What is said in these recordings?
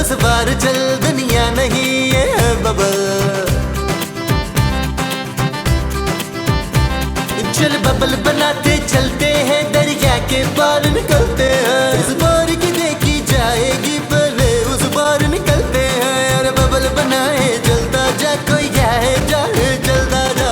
उस बार चल दुनिया नहीं ये है बबल। चल बबल बनाते चलते हैं, दरिया के पार निकलते हैं। इस बार की देखी जाएगी पहले उस बार निकलते हैं। यार बबल बनाए जलता जा, कोई जाए जाए जलता जा।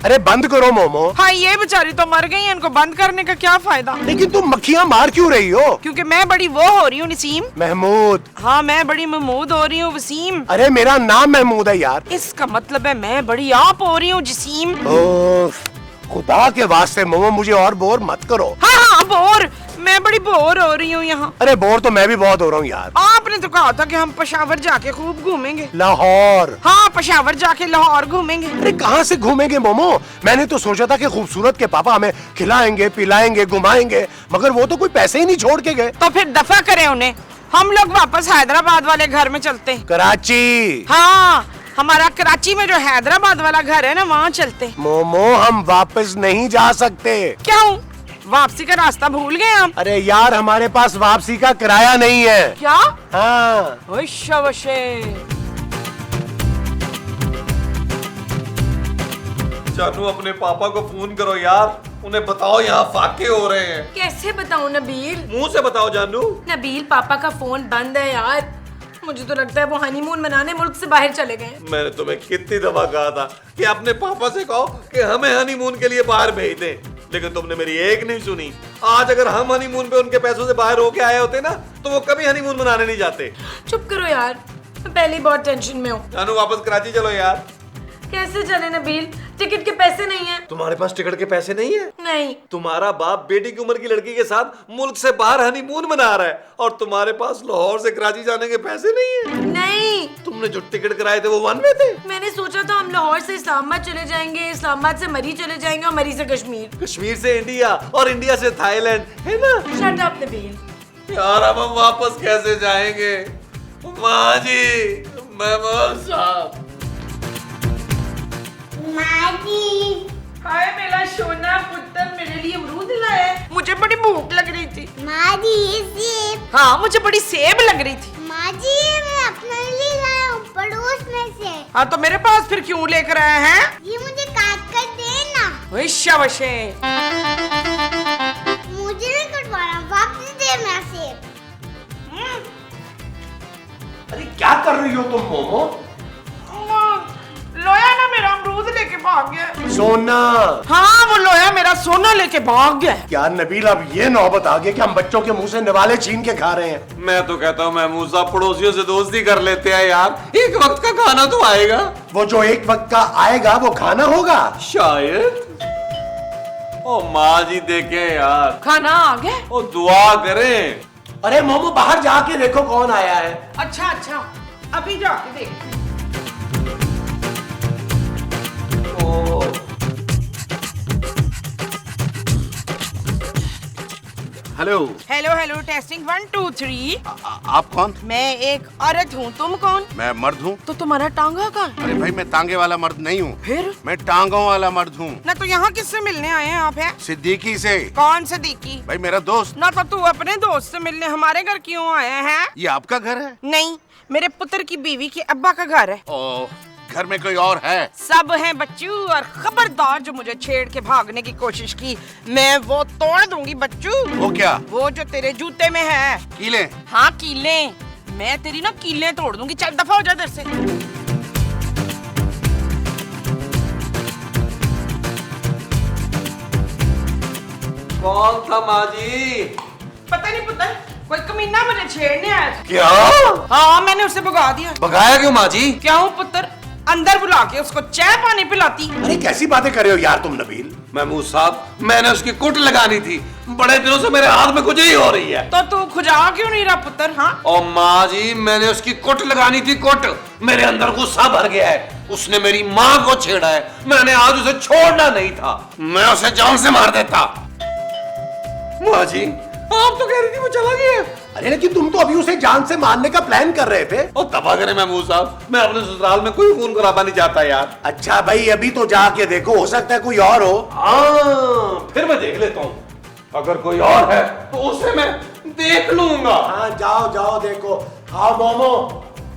अरे बंद करो मोमो। हाँ, ये बेचारी तो मर गई है, इनको बंद करने का क्या फायदा। लेकिन तुम मक्खियाँ मार क्यों रही हो? क्योंकि मैं बड़ी वो हो रही हूँ नसीम। महमूद। हाँ, मैं बड़ी महमूद हो रही हूँ वसीम। अरे मेरा नाम महमूद है यार। इसका मतलब है मैं बड़ी आप हो रही हूँ जसीम। खुदा के वास्ते मोमो मुझे और बोर मत करो। हाँ, बोर, मैं बड़ी बोर हो रही हूँ यहाँ। अरे बोर तो मैं भी बहुत हो रहा हूँ यार। आपने तो कहा था कि हम पेशावर जाके खूब घूमेंगे। लाहौर? हाँ, पेशावर जाके लाहौर घूमेंगे। अरे कहाँ से घूमेंगे मोमो? मैंने तो सोचा था कि खूबसूरत के पापा हमें खिलाएंगे पिलाएंगे घुमाएंगे, मगर वो तो कोई पैसे ही नहीं छोड़ के गए। तो फिर दफा करें उन्हें, हम लोग वापस हैदराबाद वाले घर में चलते हैं। कराची? हाँ, हमारा कराची में जो हैदराबाद वाला घर है ना, वहाँ चलते। मोमो हम वापस नहीं जा सकते। क्यों? वापसी का रास्ता भूल गए हम? अरे यार हमारे पास वापसी का किराया नहीं है। क्या? हाँ। जानू अपने पापा को फोन करो यार, उन्हें बताओ यहाँ फाके हो रहे हैं। कैसे बताऊं नबील? मुंह से बताओ जानू। नबील, पापा का फोन बंद है यार। मुझे तो लगता है वो हनीमून मनाने मुल्क से बाहर चले गए। मैंने तुम्हें कितनी दफा कहा था कि अपने पापा से कहो कि हमें हनीमून के लिए बाहर भेज दें, लेकिन तुमने मेरी एक नहीं सुनी। आज अगर हम हनीमून पे उनके पैसों से बाहर होके आए होते ना, तो वो कभी हनीमून मनाने नहीं जाते। चुप करो यार, मैं पहले ही बहुत टेंशन में हूँ। जानू वापस कराची चलो यार। कैसे चले नबील? टिकट के पैसे नहीं है। तुम्हारे पास टिकट के पैसे नहीं है? नहीं। तुम्हारा बाप बेटी की उम्र की लड़की के साथ मुल्क से बाहर हनीमून मना रहा है और तुम्हारे पास लाहौर से कराची जाने के पैसे नहीं है? नहीं। तुमने जो टिकट कराए थे वो वन में थे। मैंने सोचा था हम लाहौर से इस्लामाबाद चले जाएंगे, इस्लामाबाद से मरी चले जाएंगे और मरी से कश्मीर, कश्मीर से इंडिया और इंडिया से थाईलैंड, है ना? Shut up Nabeel. यार अब हम वापस कैसे जाएंगे? माँ जी, महमूद साहब। हाय मेरा सोना पुत्र, मेरे लिए अमरूद लाया है। मुझे बड़ी भूख लग रही थी। माँ जी ये सेब। हाँ, मुझे बड़ी सेब लग रही थी। माँ जी ये मैं अपने लिए लाया हूँ पड़ोस में से। हाँ, तो मेरे पास फिर क्यों लेकर आए हैं? ये मुझे काट कर देना। वशे मुझे नहीं कटवाना, वापस दे मेरा सेब। अरे क्या कर रही हो तुम मोमो? लोया ना मेरा अमरूद लेके भाग गया। सोना? हाँ, वो लोया मेरा सोना लेके भाग गया। यार नबील अब ये नौबत आ गई कि हम बच्चों के मुंह से निवाले छीन के खा रहे हैं। मैं तो कहता हूँ महमूद साहब पड़ोसियों से दोस्ती कर लेते हैं यार, एक वक्त का खाना तो आएगा। वो जो एक वक्त का आएगा वो खाना होगा शायद। ओ माँ जी देखें यार, खाना आ गया। ओ दुआ करें। अरे मोमो बाहर जाके देखो कौन आया है। अच्छा अच्छा, अभी जाके देख। Hello hello hello, testing 1 2 3। आप कौन? मैं एक औरत हूँ, तुम कौन? मैं मर्द हूँ। तो तुम्हारा टांगा कहाँ? अरे भाई मैं तांगे वाला मर्द नहीं हूँ, फिर? मैं टांगों वाला मर्द हूँ। ना तो यहाँ किससे मिलने आए हैं आप? हैं सिद्दीकी से। कौन सदीकी? भाई मेरा दोस्त। ना तो तू अपने दोस्त से मिलने हमारे घर क्यों आया है? ये आपका घर है? नहीं, मेरे पुत्र की बीवी के अब्बा का घर है। ओ, घर में कोई और है? सब हैं बच्चू, और खबरदार जो मुझे छेड़ के भागने की कोशिश की, मैं वो तोड़ दूंगी बच्चू। वो क्या? वो जो तेरे जूते में है। कीले? हाँ कीले, मैं तेरी ना कीले तोड़ दूंगी। चल दफा हो जा इधर से। कौन था माँ जी? पता नहीं पुत्र, कोई कमीना मुझे छेड़ने आया था। क्या? हाँ, मैंने उसे भगा दिया। भगाया क्यों माँ जी? क्यों पुत्र, अंदर बुला के उसको चाय पानी पिलाती। अरे कैसी बातें कर रहे हो यार तुम नबील? महमूद साहब, मैंने उसकी कुट लगानी थी, बड़े दिनों से मेरे हाथ में खुजली हो रही है। तो तू खुजा क्यों नहीं रहा पुत्र? हाँ, और माँ जी मैंने उसकी कुट लगानी थी, कुट। मेरे अंदर गुस्सा भर गया है, उसने मेरी माँ को छेड़ा है। मैंने आज उसे छोड़ना नहीं था, मैं उसे जान से मार देता। माँ जी आप तो कह रही थी वो चला गया, अरे लेकिन तुम तो अभी उसे जान से मारने का प्लान कर रहे थे। और दफा करें महमूद साहब, मैं अपने ससुराल में कोई खून खराबा नहीं चाहता यार। अच्छा भाई अभी तो जाके देखो, हो सकता है कोई और हो। हाँ, फिर मैं देख लेता हूँ, अगर कोई और है तो उसे मैं देख लूंगा। हाँ जाओ जाओ देखो। आओ मोमो,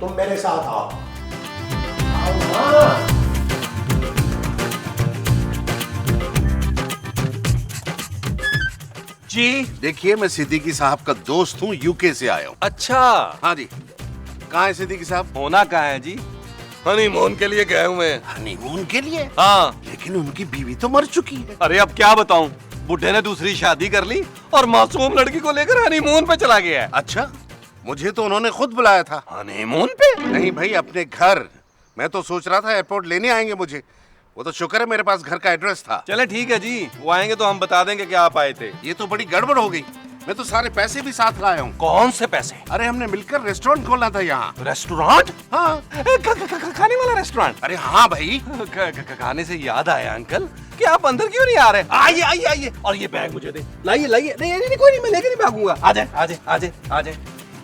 तुम मेरे साथ आओ। आओ हाँ। जी देखिए, मैं सिद्दीकी साहब का दोस्त हूँ, यूके से आया हूँ। अच्छा, हाँ जी। कहाँ है सिद्दीकी साहब? होना कहाँ है जी? हनीमून के लिए गए हुए हैं। हनीमून के लिए? हाँ। लेकिन उनकी बीवी तो मर चुकी है। अरे अब क्या बताऊं, बुढ़े ने दूसरी शादी कर ली और मासूम लड़की को लेकर हनीमून पे चला गया है। अच्छा, मुझे तो उन्होंने खुद बुलाया था। हनीमून पे? नहीं भाई, अपने घर। मैं तो सोच रहा था एयरपोर्ट लेने आएंगे मुझे। वो तो शुक्र है मेरे पास घर का एड्रेस था। चले ठीक है जी, वो आएंगे तो हम बता देंगे कि आप आए थे। ये तो बड़ी गड़बड़ हो गई। मैं तो सारे पैसे भी साथ लाया हूँ। कौन से पैसे? अरे हमने मिलकर रेस्टोरेंट खोलना था यहाँ। रेस्टोरेंट? हाँ। खाने वाला रेस्टोरेंट? अरे हाँ भाई। खाने से याद आया अंकल कि आप अंदर क्यों नहीं आ रहे? आइए आइए आइए, और ये बैग मुझे दे। लाइए लाइए। नहीं नहीं कोई नहीं, मैं लेके नहीं भागूंगा। आ जाए आ जाए आ जाए आ जाए,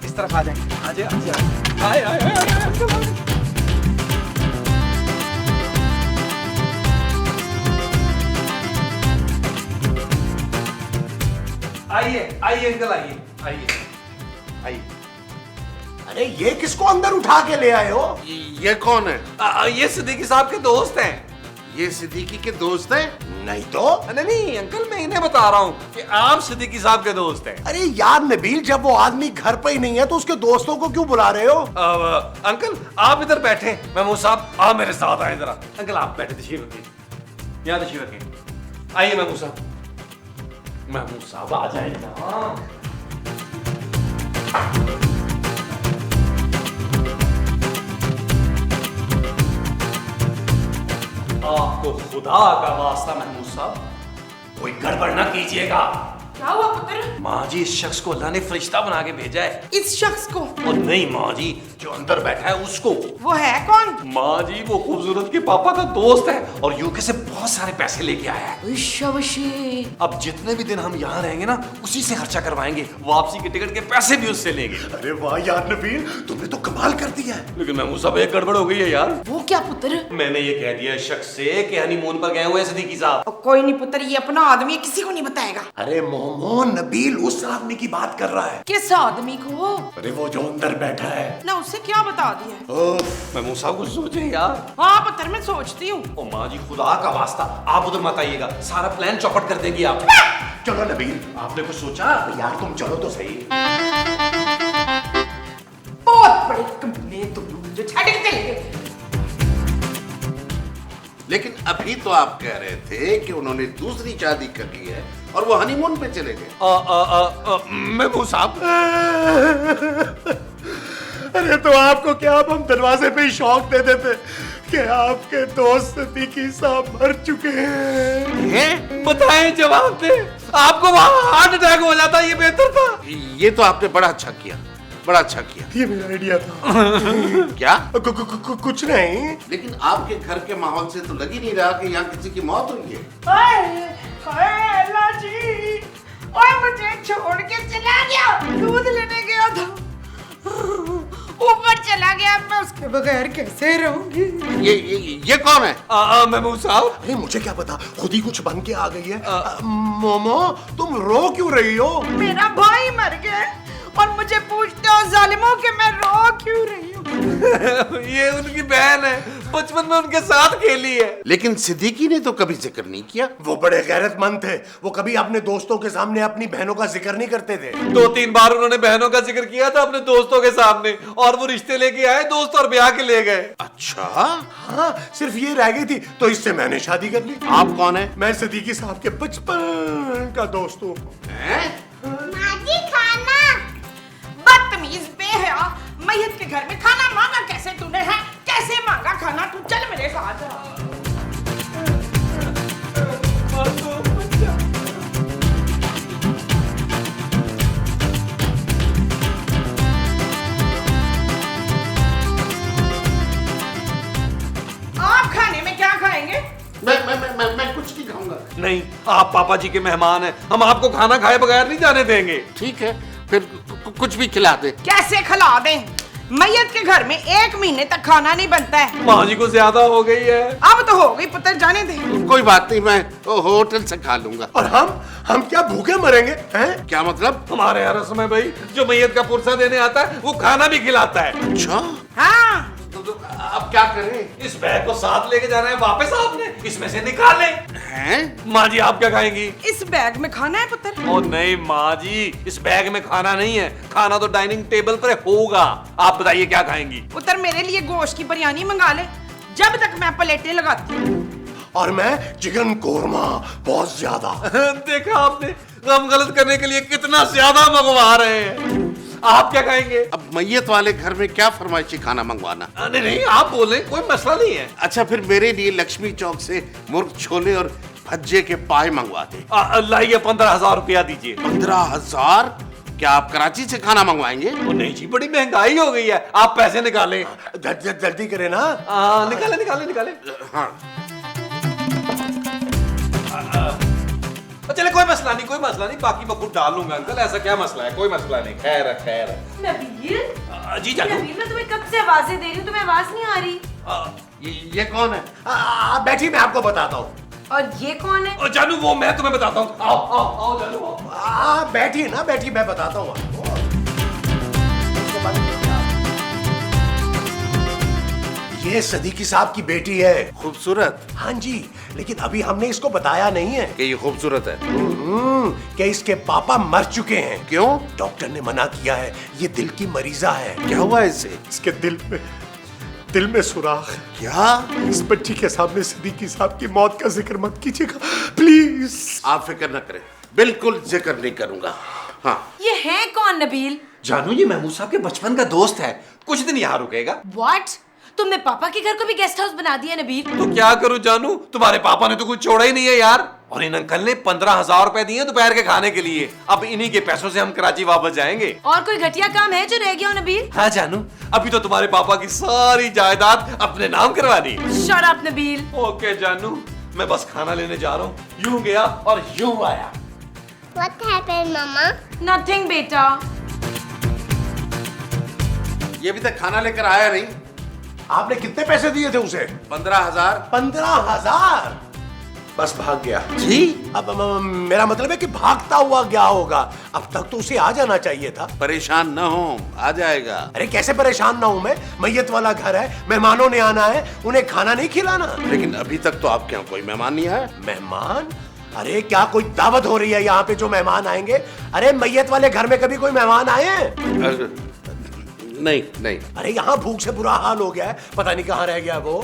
इस तरफ आ जाए। आ जाए आ जाए। आए आए आए। आइए आइए अंकल, आइए आइए आइए। अरे ये किसको अंदर उठा के ले आए हो? ये कौन है? ये सिद्दीकी साहब के दोस्त हैं। ये सिद्दीकी के दोस्त हैं? नहीं तो। नहीं नहीं अंकल, मैं इन्हें बता रहा हूँ कि आप सिद्दीकी साहब के दोस्त हैं। अरे यार नबील, जब वो आदमी घर पे ही नहीं है तो उसके दोस्तों को क्यों बुला रहे हो? अंकल आप इधर बैठे, महमूद साहब आप मेरे साथ आए जरा। अंकल आप बैठे, तशरीफ रखिए, यहाँ तशरीफ रखिए। आइए महमूद साहब, महमूद साहब आ जाए ना। आपको खुदा का वास्ता महमूद साहब, कोई गड़बड़ ना कीजिएगा। क्या हुआ पुत्र? माँ जी, इस शख्स को अल्लाह ने फरिश्ता बना के भेजा है। इस शख्स को? और नहीं माँ जी, जो अंदर बैठा है उसको। वो है कौन? माँ जी, वो खूबसूरत के पापा का दोस्त है और यूके से बहुत सारे पैसे लेके आया है। शाबाशी। अब जितने भी दिन हम यहाँ रहेंगे ना, उसी से खर्चा करवाएंगे, वापसी के टिकट के पैसे भी उससे लेंगे। अरे वाह यार नबील, तुमने तो कमाल कर दिया है। लेकिन महमूद साहब एक गड़बड़ हो गई है यार। वो क्या पुत्र? मैंने ये कह दिया इस शख्स से कि हनीमून पर गए हुए हैं सिद्दीकी साहब। कोई नहीं पुत्र, ये अपना आदमी है, किसी को नहीं बताएगा। अरे मोमो, नबील उस आदमी की बात कर रहा है। किस आदमी को? अरे वो जो अंदर बैठा है ना उससे क्या बता दिया? महमूद साहब कुछ सोचे यार। हाँ पुत्र, मैं सोचती हूँ। ओ माँ जी, खुदा का वास्ता आप उधर मत आइएगा, सारा प्लान चौपट कर देंगी आप। चलो नबील, आपने कुछ सोचा? यार तुम चलो तो सही। बहुत बड़े कमीने तुम लोग, जो छड़ के चले गए। लेकिन अभी तो आप कह रहे थे कि उन्होंने दूसरी शादी कर ली है और वो हनीमून पे चले गए। महमूद साहब, अरे तो आपको क्या, अब हम दरवाजे पे ही शौक दे देते कि आपके दोस्त सिद्दीकी साहब मर चुके हैं। बताएं, जवाब दे। आपको वहां हार्ट अटैक हो जाता, ये बेहतर था। ये तो आपने बड़ा अच्छा किया, बड़ा अच्छा किया। ये मेरा आइडिया था। क्या? कुछ नहीं। लेकिन आपके घर के माहौल से तो लग ही नहीं रहा कि यहाँ किसी की मौत हुई है। अल्लाह जी, और मुझे छोड़ के चला गया। दूध लेने गया था, ऊपर चला गया, मैं उसके बगैर कैसे रहूंगी? ये कौन है? महमूद साहब, अरे मुझे क्या पता, खुद ही कुछ बन के आ गई है। मोमो, तुम रो क्यों रही हो? मेरा भाई मर गया और मुझे पूछते हो जालिमों कि मैं रो क्यों रही हूँ? ये उनकी बहन है, बचपन में उनके साथ खेली है। लेकिन सिद्दीकी ने तो कभी जिक्र नहीं किया। वो बड़े गैरतमंद थे, वो कभी अपने दोस्तों के सामने अपनी बहनों का जिक्र नहीं करते थे। 2-3 बार उन्होंने बहनों का जिक्र किया था अपने दोस्तों के सामने, और वो रिश्ते लेके आए दोस्त और ब्याह के ले गए। अच्छा, हाँ, सिर्फ ये रह गई थी तो इससे मैंने शादी कर ली। आप कौन है? मैं सिद्दीकी साहब के बचपन का दोस्त हूँ। माजी खाना। बदतमीज, बेहया, मैयत के घर में खाना मांगा कैसे तूने है? कैसे मांगा खाना? तू चल मेरे साथ। आप खाने में क्या खाएंगे? मैं कुछ नहीं खाऊंगा। नहीं, आप पापा जी के मेहमान हैं, हम आपको खाना खाए बगैर नहीं जाने देंगे। ठीक है, फिर कुछ भी खिला दे। कैसे खिला दें? मैयत के घर में 1 महीने तक खाना नहीं बनता है। माँ जी को ज्यादा हो गई है। अब तो हो गई पुत्र, जाने दे। कोई बात नहीं, मैं होटल से खा लूंगा। और हम क्या भूखे मरेंगे हैं? क्या मतलब? हमारे यहाँ रस्म है भाई, जो मैयत का पुरसा देने आता है वो खाना भी खिलाता है। अच्छा, हाँ, तो अब क्या करें? इस बैग को साथ लेके जाना है वापस आपने, इसमें से निकाल ले। हैं? माँ जी आप क्या खाएंगी? इस बैग में खाना है पुत्र। ओ नहीं माँ जी, इस बैग में खाना नहीं है, खाना तो डाइनिंग टेबल पर होगा। आप बताइए क्या खाएंगी? पुत्र मेरे लिए गोश्त की बिरयानी मंगा ले, जब तक मैं प्लेटें लगाती हूँ। और मैं चिकन कोरमा, बहुत ज्यादा। देखा आपने, हम गलत करने के लिए कितना ज्यादा मंगवा रहे हैं। आप क्या खाएंगे? अब मैयत वाले घर में क्या फरमाइशी खाना मंगवाना? नहीं नहीं, आप बोले, कोई मसला नहीं है। अच्छा, फिर मेरे लिए लक्ष्मी चौक से मुर्ग छोले और भज्जे के पाए मंगवा दे। लाइए 15,000 रुपया दीजिए। 15,000? क्या आप कराची से खाना मंगवाएंगे? ओ नहीं जी, बड़ी महंगाई हो गई है, आप पैसे निकालें। जल्दी करें ना। निकाले निकाले निकाले। हाँ, चले कोई मसला नहीं, कोई मसला नहीं, बाकी मैं खुद डाल लूंगा अंकल, ऐसा क्या मसला है, कोई मसला नहीं। खैर है, खैर है। नबील, जी जानू। नबील, मैं तुम्हें कब से आवाजें दे रही हूँ, तुम्हें आवाज नहीं आ रही। ये कौन है? बैठी, मैं आपको बताता हूँ। और ये कौन है? जानू वो मैं तुम्हें बताता हूँ। आओ आओ आओ जानू आओ। बैठी ना, बैठी, मैं बताता हूँ आपको। ये सदीकी साहब की बेटी है। खूबसूरत? हाँ जी, लेकिन अभी हमने इसको बताया नहीं है कि ये खूबसूरत है। कि इसके पापा मर चुके हैं। क्यों? डॉक्टर ने मना किया है, ये दिल की मरीजा है। क्या हुआ इसे? इसके दिल में सुराख है। क्या? इस बच्ची के सामने सिद्दीकी साहब की मौत का जिक्र मत कीजिएगा प्लीज। आप फिक्र न करें, बिल्कुल जिक्र नहीं करूंगा। हाँ, ये है कौन नबील? जानू ये महमूद साहब के बचपन का दोस्त है, कुछ दिन यहाँ रुकेगा। व्हाट? तुमने पापा के घर को भी गेस्ट हाउस बना दिया नबील? तो क्या करूं जानू, तुम्हारे पापा ने तो कुछ छोड़ा ही नहीं है यार। और इन अंकल ने 15,000 रुपए दिए दोपहर के खाने के लिए। अब इन्हीं के पैसों से हम कराची वापस जाएंगे। और कोई घटिया काम है जो रह गया हो नबील? हाँ जानू, अभी तो तुम्हारे पापा की सारी जायदाद अपने नाम करवानी। Shut up Nabeel. ओके जानू, मैं बस खाना लेने जा रहा हूँ। यूं गया और यूं आया। What happened, Mama? नथिंग बेटा। ये अभी तक खाना लेकर आया नहीं। आपने कितने पैसे दिए थे उसे? 15,000। 15,000? बस भाग गया जी? अब मेरा मतलब है कि भागता हुआ गया होगा। अब तक तो उसे आ जाना चाहिए था। परेशान न हो, आ जाएगा। अरे कैसे परेशान ना हूं मैं? मैयत वाला घर है, मेहमानों ने आना है, उन्हें खाना नहीं खिलाना? लेकिन अभी तक तो आपके यहाँ कोई मेहमान नहीं आया। मेहमान? अरे क्या कोई दावत हो रही है यहाँ पे जो मेहमान आएंगे? अरे मैयत वाले घर में कभी कोई मेहमान आए हैं? नहीं नहीं। अरे यहाँ भूख से बुरा हाल हो गया है, पता नहीं कहाँ रह गया वो।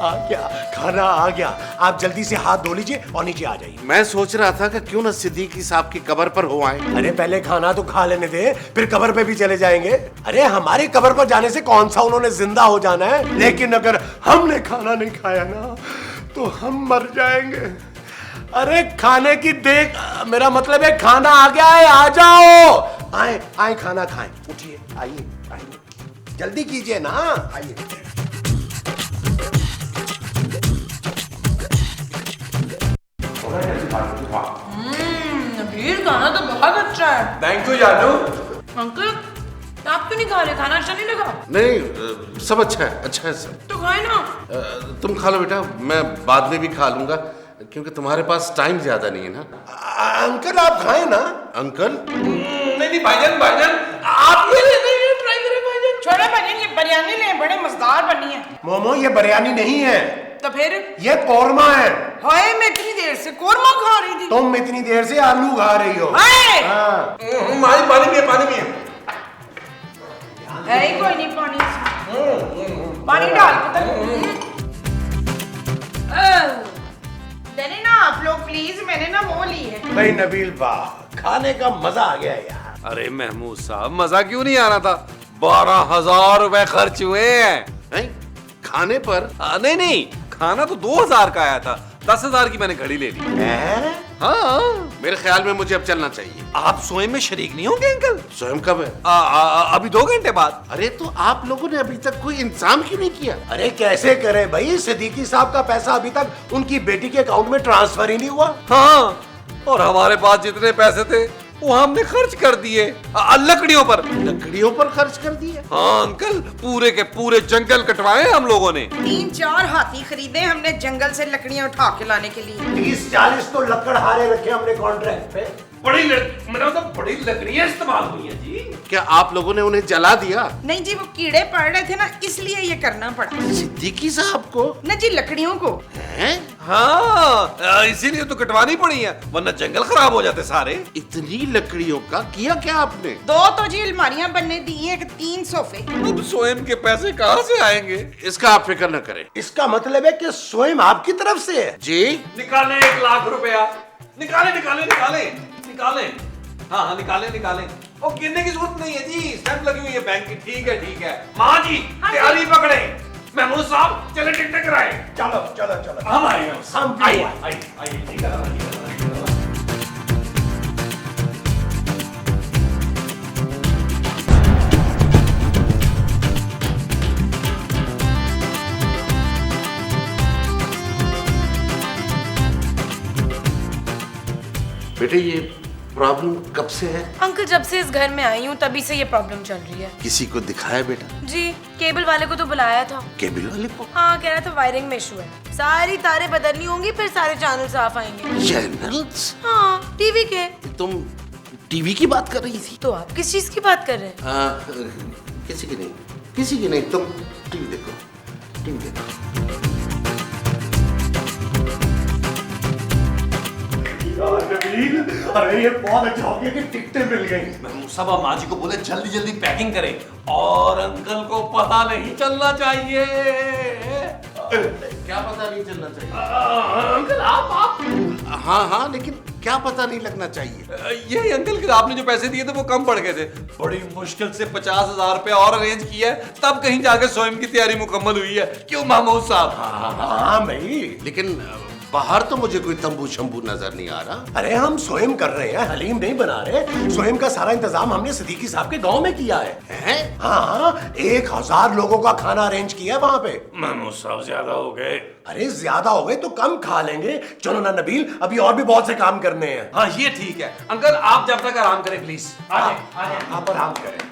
आ गया, खाना आ गया। आप जल्दी से हाथ धो लीजिए और नीचे आ जाइए। मैं सोच रहा था कि क्यों न सिद्दीकी साहब की कब्र पर हो आए। अरे पहले खाना तो खा लेने दे, फिर कब्र पे भी चले जाएंगे। अरे हमारी कब्र पर जाने से कौन सा उन्होंने जिंदा हो जाना है? लेकिन अगर हमने खाना नहीं खाया ना तो हम मर जाएंगे। अरे खाने की देख, मेरा मतलब है खाना आ गया है, आ जाओ। आए आए, खाना खाएं। उठिए, आइए आइए, जल्दी कीजिए ना, आइए। नबील खाना तो बहुत अच्छा है। थैंक यू जानू। अंकल आप क्यों नहीं खा रहे? खाना अच्छा नहीं लगा? नहीं, सब अच्छा है सब। तो खाए ना। तुम खा लो बेटा, मैं बाद में भी खा लूंगा, क्योंकि तुम्हारे पास टाइम ज्यादा नहीं है ना। अंकल आप खाएं ना। अंकल? नहीं भाईजान, भाईजान आप ये ट्राई करें भाईजान। छोड़ो भाईजान, ये बिरयानी ले, बड़े मजेदार बनी है। मोमो, ये बिरयानी नहीं है, तो फिर? ये कौरमा है। हाय, मैं इतनी देर से कोरमा खा रही थी। तुम इतनी देर से आलू खा रही हो। हाय! हाँ। पानी पिए, पानी पिए। है ही कोई नहीं पानी। पानी डाल देने ना आप लोग प्लीज, मैंने ना वो ली है। भाई नबील, वाह, खाने का मजा आ गया यार। अरे महमूद साहब, मजा क्यों नहीं आ रहा था? 12,000 रुपए खर्च हुए हैं। नहीं, खाने पर? नहीं नहीं, खाना तो 2,000 का आया था, 10,000 की मैंने घड़ी ले ली। हैं? हाँ, मेरे ख्याल में मुझे अब चलना चाहिए। आप स्वयं में शरीक नहीं होंगे अंकल? स्वयं कब है? अभी 2 घंटे बाद। अरे तो आप लोगों ने अभी तक कोई इंतजाम क्यों नहीं किया? अरे कैसे करें भाई, सिद्दीकी साहब का पैसा अभी तक उनकी बेटी के अकाउंट में ट्रांसफर ही नहीं हुआ। हाँ, और हमारे पास जितने पैसे थे वो हमने खर्च कर दिए लकड़ियों पर। लकड़ियों पर खर्च कर दिए? हाँ अंकल, पूरे के पूरे जंगल कटवाए हम लोगों ने। 3-4 हाथी खरीदे हमने जंगल से लकड़ियां उठा के लाने के लिए। 30-40 तो लकड़हारे रखे हमने कॉन्ट्रैक्ट पे। बड़ी लकड़ियां इस्तेमाल हुई हैं जी। क्या आप लोगों ने उन्हें जला दिया? नहीं जी, वो कीड़े पड़ रहे थे ना, इसलिए ये करना पड़ा। सिद्दीकी साहब को? न जी, लकड़ियों को। हैं? हाँ इसीलिए तो कटवानी पड़ी है, वरना जंगल खराब हो जाते सारे। इतनी लकड़ियों का किया क्या आपने? 2 तो जी अलमारियां बनने दी हैं, 3 सोफे। अब स्वयं के पैसे कहाँ से आएंगे? इसका आप फिक्र न करें। इसका मतलब है कि स्वयं आपकी तरफ से है। जी निकालें 1 लाख रुपया। निकालें निकालें निकालें निकालें। हाँ हाँ निकालें निकालें। ओ गिनने की जरूरत नहीं है जी, स्टैंप लगी हुई है बैंक की। ठीक है ठीक है। माँ जी तैयारी पकड़े। महमूद साहब चले टिकटें कराएं। चलो चलो चलो, हम आए हम आइए आइए आइए निकल। बेटे ये प्रॉब्लम कब से है? अंकल जब से इस घर में आई हूँ तभी से ये प्रॉब्लम चल रही है। किसी को दिखाया बेटा? जी, केबल वाले को तो बुलाया था। केबल वाले को? हाँ, कह रहा था वायरिंग में इशू है, सारी तारें बदलनी होंगी, फिर सारे चैनल साफ आएंगे। चैनल्स? हाँ, टीवी के। तुम टीवी की बात कर रही थी? तो आप किस चीज की बात कर रहे हैं? किसी की नहीं, किसी की नहीं। तुम टीवी देखो, टीवी देखो। नबील, अरे ये बहुत अच्छा हो गया कि टिकटें मिल गई। महमूद साहब आप माँ जी को बोले जल्दी जल्दी पैकिंग करें, और अंकल को पता नहीं चलना चाहिए। क्या पता नहीं चलना चाहिए? अंकल आप हाँ हाँ, लेकिन क्या पता नहीं लगना चाहिए? यही अंकल कि आपने जो पैसे दिए थे वो कम पड़ गए थे। बड़ी मुश्किल से 50,000 रुपया और अरेंज किया है, तब कहीं जाके स्वयं की तैयारी मुकम्मल हुई है। क्यों महमूद साहब? हाँ भाई, लेकिन बाहर तो मुझे कोई तंबू शंबू नजर नहीं आ रहा। अरे हम स्वयं कर रहे हैं, हलीम नहीं बना रहे। स्वयं का सारा इंतजाम हमने सिद्दीकी साहब के गांव में किया है। हाँ, 1000 लोगों का खाना अरेंज किया है वहाँ पे। महमूद साहब ज्यादा हो गए। अरे ज्यादा हो गए तो कम खा लेंगे। चलो ना नबील, अभी और भी बहुत से काम करने हैं। हाँ ये ठीक है अंकल, आप जब तक आराम करें प्लीज। आप आराम करें।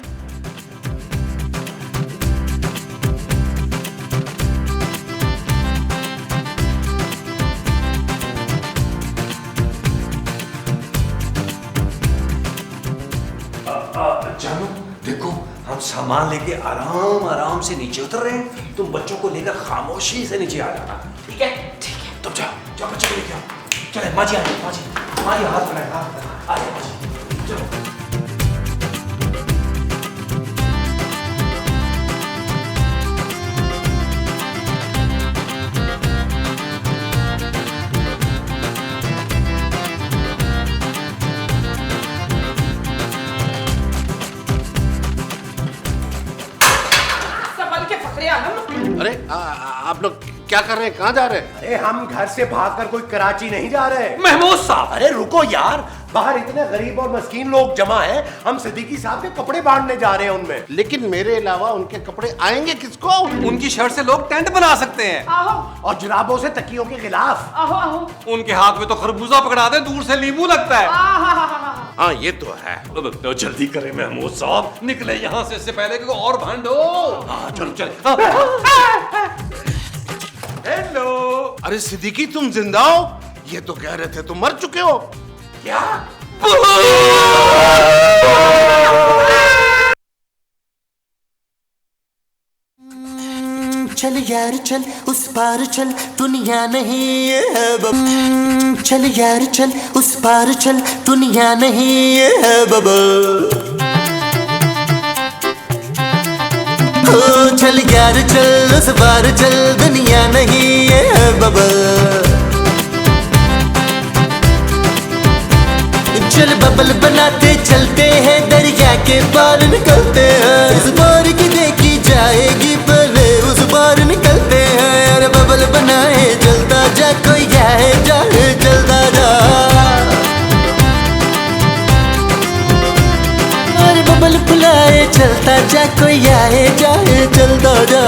जानू देखो, हम सामान लेके आराम आराम से नीचे उतर रहे हैं, तुम बच्चों को लेकर खामोशी से नीचे आ जाना। ठीक है ठीक है, तुम जाओ जाओ बच्चों को लेके आओ। चले माँ जी, आ जाओ, माँ जी हाथ बनाए, हाथ बनाए, आ जाओ माँ जी, चलो। संभल के फकरे आलम। अरे आप लोग क्या कर रहे हैं? कहाँ जा रहे हैं? अरे हम घर से भागकर कोई कराची नहीं जा रहे। महमूद साहब अरे रुको यार, बाहर इतने गरीब और मस्कीन लोग जमा हैं, हम सिद्दीकी साहब के कपड़े बांटने जा रहे हैं उनमें। लेकिन मेरे अलावा उनके कपड़े आएंगे किसको? उनकी शर्ट से लोग टेंट बना सकते हैं। आहो और जुराबों से तकियों के खिलाफ। आहो आहो। उनके हाथ में तो खरबूजा पकड़ा दे, दूर से नींबू लगता है। हाँ ये तो है। तो जल्दी करें महमूद साहब, निकले यहाँ से इससे पहले कि और भांडो। हाँ चलो चले। हेलो। अरे सिद्दीकी तुम जिंदा हो? ये तो कह रहे थे तुम मर चुके हो। क्या? चल यार चल उस पार चल, दुनिया नहीं ये है बब। चल यार चल उस पार चल, दुनिया नहीं ये है बबा। हो चल यार चल उस पार चल, दुनिया नहीं ये है बबा। चल बबल बनाते चलते हैं, दरिया के पार निकलते हैं। इस बार की देखी जाएगी पहले उस बार निकलते हैं। अरे बबल बनाए चलता जा, कोई आए जाए चलता जा। अरे बबल फुलाए चलता जा, कोई आए जाए चलता जा।